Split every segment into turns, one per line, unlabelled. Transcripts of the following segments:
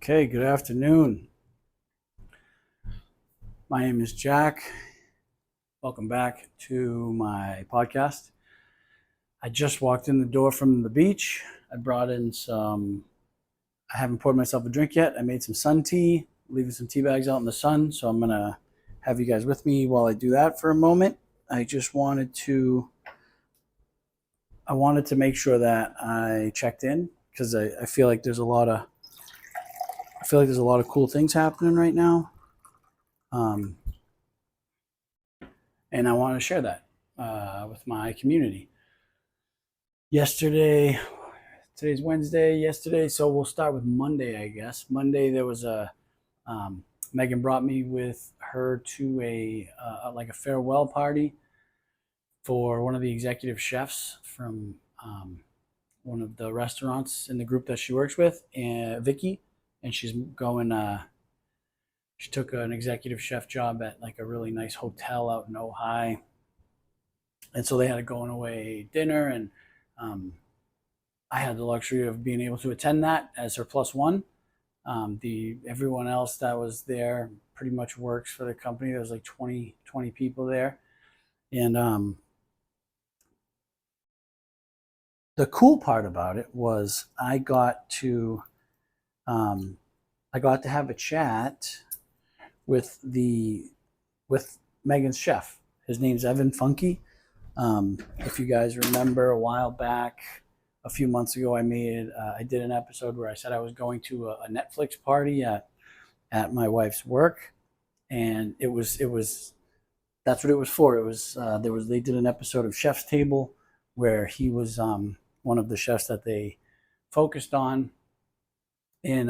Okay, good afternoon. My name is Jack. Welcome back to my podcast. I just walked in the door from the beach. I brought in I haven't poured myself a drink yet. I made some sun tea, leaving some tea bags out in the sun. So I'm going to have you guys with me while I do that for a moment. I wanted to make sure that I checked in because I feel like there's a lot of cool things happening right now. And I want to share that with my community. Today's Wednesday. Yesterday, so we'll start with Monday, I guess. Monday there was Megan brought me with her to a farewell party for one of the executive chefs from one of the restaurants in the group that she works with, Vicky, and she's going. She took an executive chef job at like a really nice hotel out in Ojai, and so they had a going away dinner, and I had the luxury of being able to attend that as her plus one. Everyone else that was there pretty much works for the company. There was like 20 people there, and the cool part about it was I got to have a chat with Megan's chef. His name's Evan Funky. If you guys remember, a while back, a few months ago, I did an episode where I said I was going to a Netflix party at my wife's work, and that's what it was for. They did an episode of Chef's Table where he was one of the chefs that they focused on, and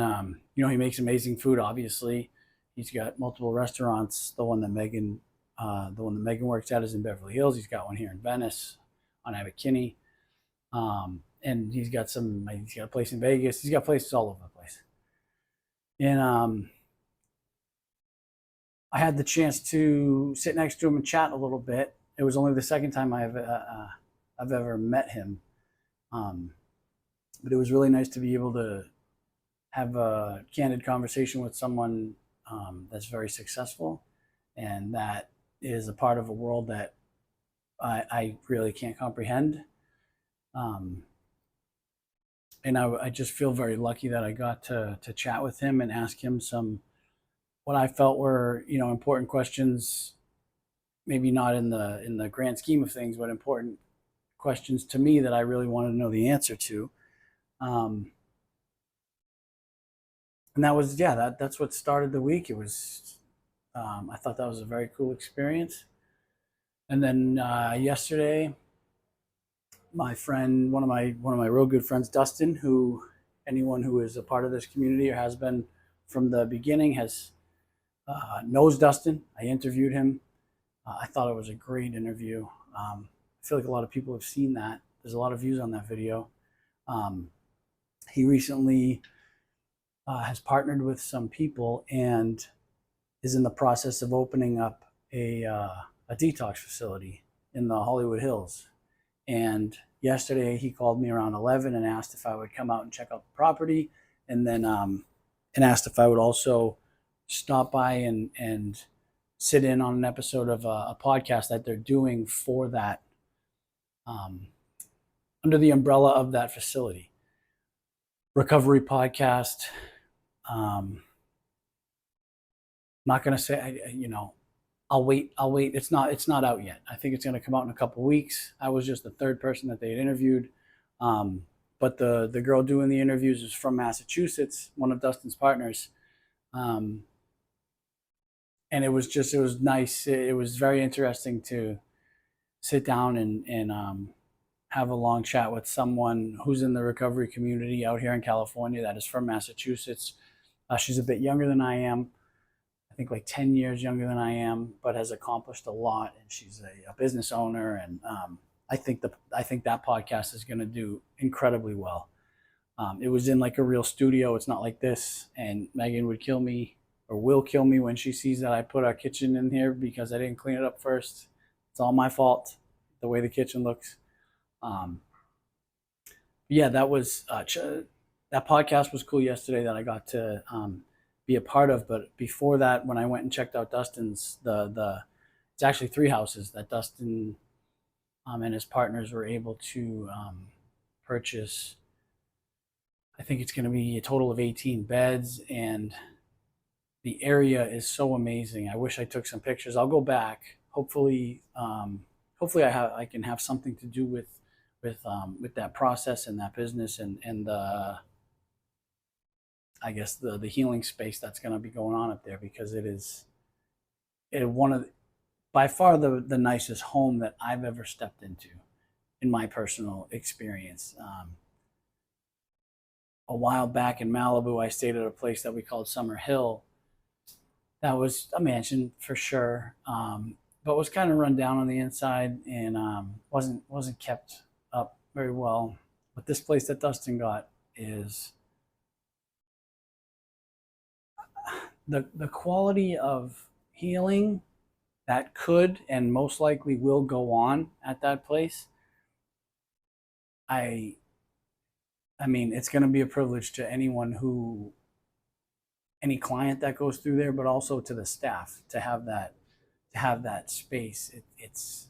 he makes amazing food. Obviously, he's got multiple restaurants. The one that Megan works at is in Beverly Hills. He's got one here in Venice on Abbot-Kinney. And he's got a place in Vegas. He's got places all over the place. And I had the chance to sit next to him and chat a little bit. It was only the second time I've ever met him. But it was really nice to be able to have a candid conversation with someone that's very successful and that is a part of a world that I really can't comprehend. And I just feel very lucky that I got to chat with him and ask him some what I felt were important questions, maybe not in the grand scheme of things, but important questions to me that I really wanted to know the answer to. And that's what started the week. It was I thought that was a very cool experience. And then yesterday, my friend, one of my real good friends, Dustin, who anyone who is a part of this community or has been from the beginning knows Dustin. I interviewed him. I thought it was a great interview. I feel like a lot of people have seen that. There's a lot of views on that video. He recently has partnered with some people and is in the process of opening up a detox facility in the Hollywood Hills. And yesterday he called me around 11 and asked if I would come out and check out the property, and then and asked if I would also stop by and sit in on an episode of a podcast that they're doing for that, under the umbrella of that facility. Recovery podcast. Not going to say, I'll wait. It's not out yet. I think it's going to come out in a couple of weeks. I was just the third person that they had interviewed. But the girl doing the interviews is from Massachusetts, one of Dustin's partners. And it was nice. It was very interesting to sit down and have a long chat with someone who's in the recovery community out here in California that is from Massachusetts. She's a bit younger than I am. I think like 10 years younger than I am, but has accomplished a lot. And she's a business owner. And I think that podcast is going to do incredibly well. It was in like a real studio. It's not like this. And Megan would kill me or will kill me when she sees that I put our kitchen in here because I didn't clean it up first. It's all my fault, the way the kitchen looks. That was that podcast was cool yesterday that I got to be a part of. But before that, when I went and checked out Dustin's, it's actually 3 houses that Dustin and his partners were able to purchase. I think it's going to be a total of 18 beds, and the area is so amazing. I wish I took some pictures. I'll go back. Hopefully I can have something to do with that process and that business and I guess the healing space that's going to be going on up there, because one of by far the nicest home that I've ever stepped into in my personal experience. A while back in Malibu, I stayed at a place that we called Summer Hill. That was a mansion for sure, but was kind of run down on the inside and wasn't kept up very well. But this place that Dustin got is the quality of healing that could and most likely will go on at that place. I mean, it's going to be a privilege to any client that goes through there, but also to the staff to have that space. It's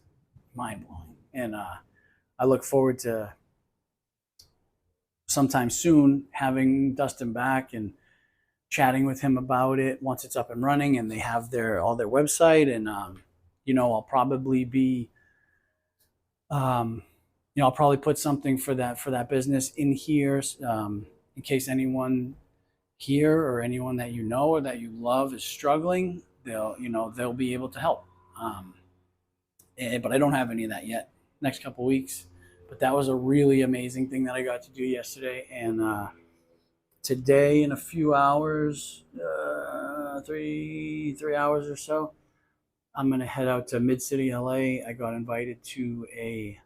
mind blowing, and I look forward to sometime soon having Dustin back and chatting with him about it once it's up and running and they have all their website. And I'll probably be I'll probably put something for that business in here, in case anyone here or anyone that you know or that you love is struggling. They'll be able to help. But I don't have any of that yet. Next couple weeks. But that was a really amazing thing that I got to do yesterday. And today, in a few hours, 3 hours or so, I'm gonna head out to Mid City, LA. I got invited to a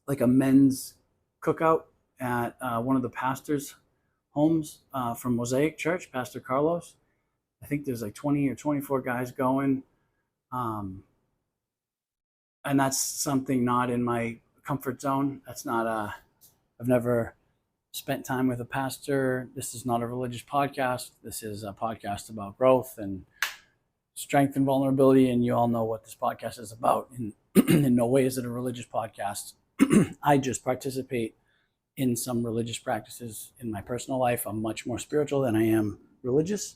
men's cookout at one of the pastors' homes from Mosaic Church, Pastor Carlos. I think there's like 20 or 24 guys going. And that's something not in my comfort zone. That's not I've never spent time with a pastor. This is not a religious podcast. This is a podcast about growth and strength and vulnerability. And you all know what this podcast is about. And in no way is it a religious podcast. I just participate in some religious practices in my personal life. I'm much more spiritual than I am religious.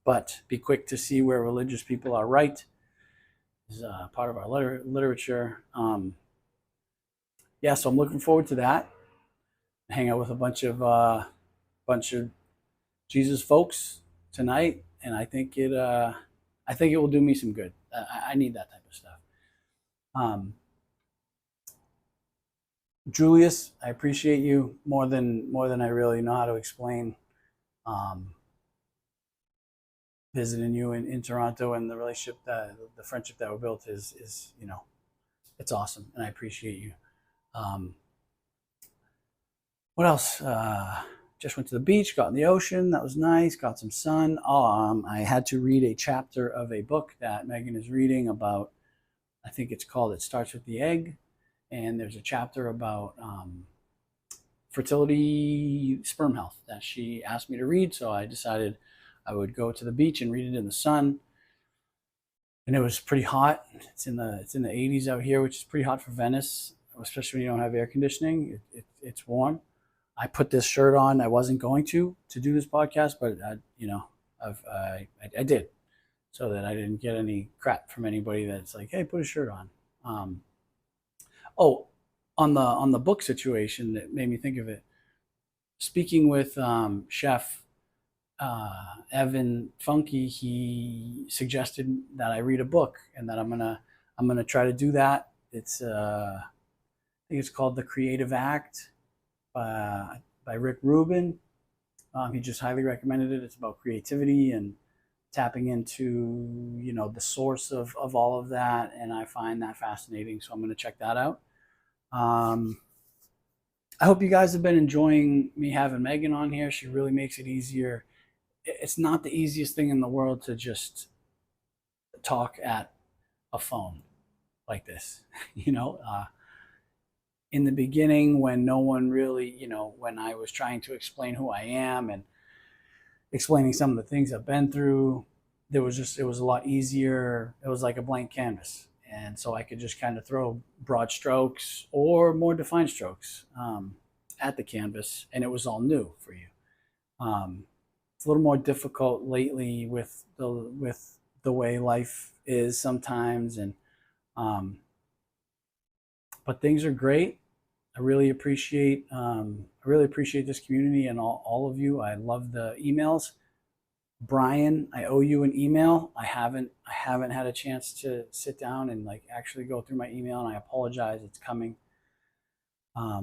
But be quick to see where religious people are right. Is part of our literature. So I'm looking forward to that. Hang out with a bunch of Jesus folks tonight, and I think it will do me some good. I need that type of stuff. Julius, I appreciate you more than I really know how to explain. Visiting you in Toronto, and the relationship, the friendship that we built is it's awesome, and I appreciate you. What else? Just went to the beach, got in the ocean. That was nice. Got some sun. I had to read a chapter of a book that Megan is reading about. I think it's called "It Starts with the Egg," and there's a chapter about fertility, sperm health that she asked me to read. So I decided I would go to the beach and read it in the sun. And it was pretty hot. It's in the 80s out here, which is pretty hot for Venice, especially when you don't have air conditioning. It's warm. I put this shirt on. I wasn't going to do this podcast, but I did, so that I didn't get any crap from anybody that's like, "Hey, put a shirt on." On the book situation that made me think of it. Speaking with Chef Evan Funky, he suggested that I read a book, and that I'm gonna try to do that. It's I think it's called The Creative Act by Rick Rubin. He just highly recommended it. It's about creativity and tapping into the source of all of that, and I find that fascinating. So I'm going to check that out. I hope you guys have been enjoying me having Megan on here. She really makes it easier. It's not the easiest thing in the world to just talk at a phone like this. in the beginning, when no one really, when I was trying to explain who I am and explaining some of the things I've been through, it was a lot easier. It was like a blank canvas. And so I could just kind of throw broad strokes or more defined strokes at the canvas, and it was all new for you. It's a little more difficult lately with the way life is sometimes, and but things are great. I really appreciate this community and all of you. I love the emails. Brian, I owe you an email. I haven't had a chance to sit down and like actually go through my email, and I apologize. It's coming. I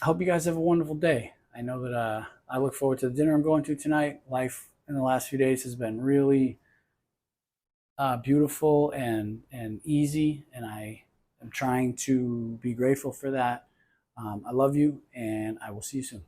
hope you guys have a wonderful day. I know that I look forward to the dinner I'm going to tonight. Life in the last few days has been really beautiful and easy, and I am trying to be grateful for that. I love you, and I will see you soon.